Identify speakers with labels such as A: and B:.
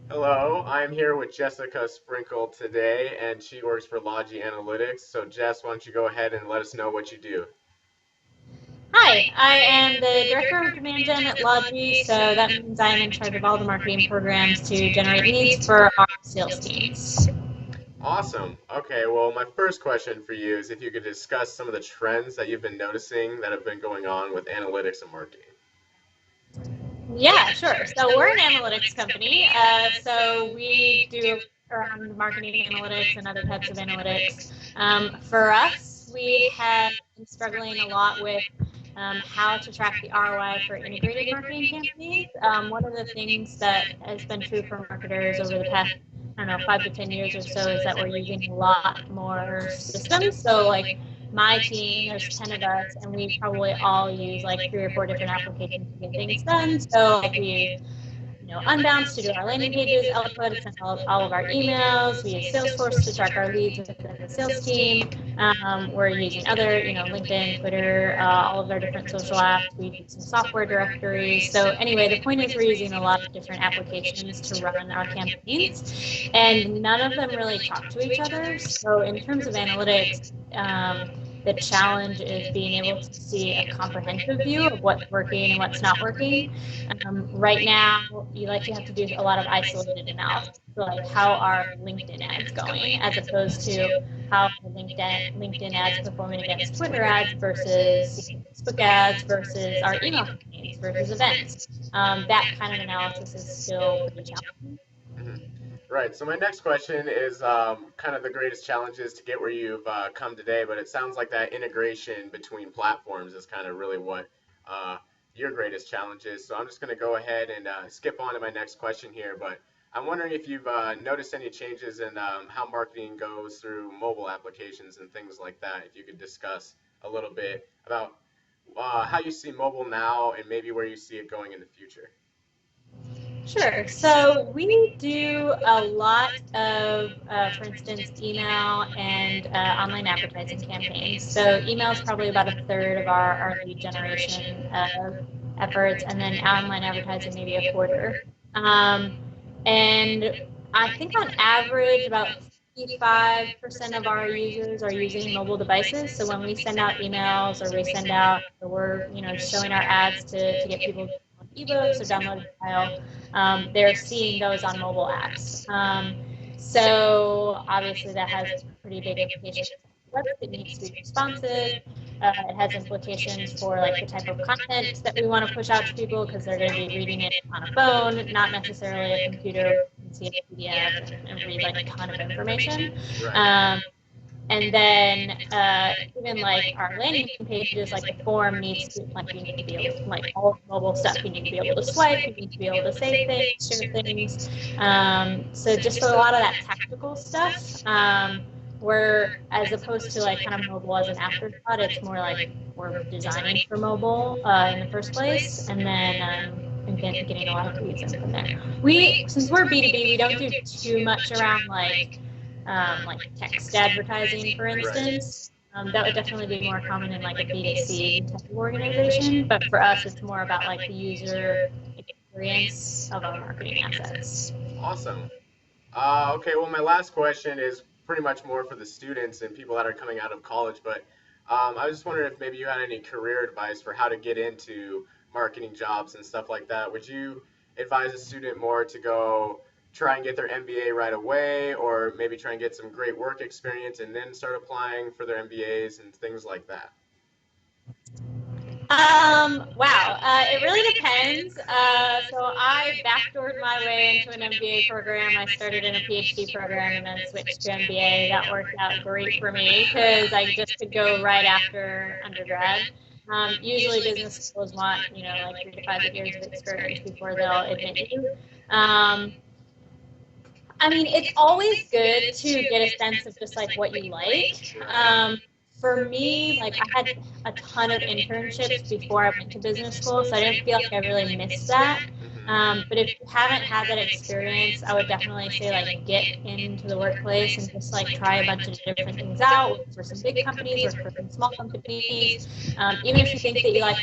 A: Hello, I'm here with Jessica Sprinkel today, and she works for Logi Analytics. So, Jess, why don't you go ahead and let us know what you do?
B: Hi, I am the Director of Demand Gen at Logi, so that means I am in charge of all the marketing programs to generate leads for our sales teams.
A: Awesome. Okay, well, my first question for you is if you could discuss some of the trends that you've been noticing that have been going on with analytics and marketing.
B: Yeah, sure. So we're an analytics company. So we do around marketing analytics and other types of analytics. For us, we have been struggling a lot with how to track the ROI for integrated marketing campaigns. One of the things that has been true for marketers over the past, I don't know, 5 to 10 years or so is that we're using a lot more systems. So like my team, there's 10 of us, and we probably all use like 3 or 4 different applications to get things done. So like we use Unbounce to do our landing pages, Eloqua to send all of our emails. We use Salesforce to track our leads within the sales team. We're using other, LinkedIn, Twitter, all of our different social apps. We use some software directories. So anyway, the point is we're using a lot of different applications to run our campaigns, and none of them really talk to each other. So in terms of analytics, the challenge is being able to see a comprehensive view of what's working and what's not working. Right now, you have to do a lot of isolated analysis, so like how are LinkedIn ads going, as opposed to how are LinkedIn ads performing against Twitter ads versus Facebook ads versus our email campaigns versus events. That kind of analysis is still pretty challenging.
A: Mhm. Right. So, my next question is kind of the greatest challenges to get where you've come today, but it sounds like that integration between platforms is kind of really what uh, your greatest challenge is. So, I'm just going to go ahead and skip on to my next question here. But I'm wondering if you've noticed any changes in how marketing goes through mobile applications and things like that. If you could discuss a little bit about how you see mobile now and maybe where you see it going in the future.
B: Sure. So we do a lot of, for instance, email and online advertising campaigns. So email is probably about a third of our lead generation efforts, and then online advertising maybe a quarter. Um, and I think on average, about 55% of our users are using mobile devices. So when we send out emails or we send out, or we're showing our ads to get people to download ebooks or download a file, they're seeing those on mobile apps. So obviously that has pretty big implications. It needs to be responsive. It has implications for like the type of content that we want to push out to people, because they're going to be reading it on a phone, not necessarily a computer where you can see a PDF and read like a ton of information.
A: Right.
B: Um, and then even like our landing pages, like the form needs to, like, you need to be able to, like all mobile stuff, you need to be able to swipe, you need to be able to save things, share things. So just a lot of that tactical stuff, where as opposed to like kind of mobile as an afterthought, it's more like we're designing for mobile in the first place, and then and getting a lot of leads in from there. Since we're B2B, we don't do too much around like text advertising, for
A: Right.
B: instance. That would definitely be more common in like a B2C type of organization. But for us, it's more about like the user experience of our marketing assets.
A: Awesome. Okay, well, my last question is pretty much more for the students and people that are coming out of college, but I was just wondering if maybe you had any career advice for how to get into marketing jobs and stuff like that. Would you advise a student more to go try and get their MBA right away, or maybe try and get some great work experience and then start applying for their MBAs and things like that?
B: Wow. It really depends. So I backdoored my way into an MBA program. I started in a PhD program and then switched to MBA. That worked out great for me because I just could go right after undergrad. Usually business schools want, like 3 to 5 years of experience before they'll admit you. Um, I mean, it's always good to get a sense of just like what you like.
A: Right.
B: For me, like I had a ton of internships before I went to business school, so I didn't feel like I really missed that.
A: Hmm.
B: But if you haven't had that experience, I would definitely say like get into the workplace and just like try a bunch of different things out. Work for some big companies, work for some small companies. Even if you think that you like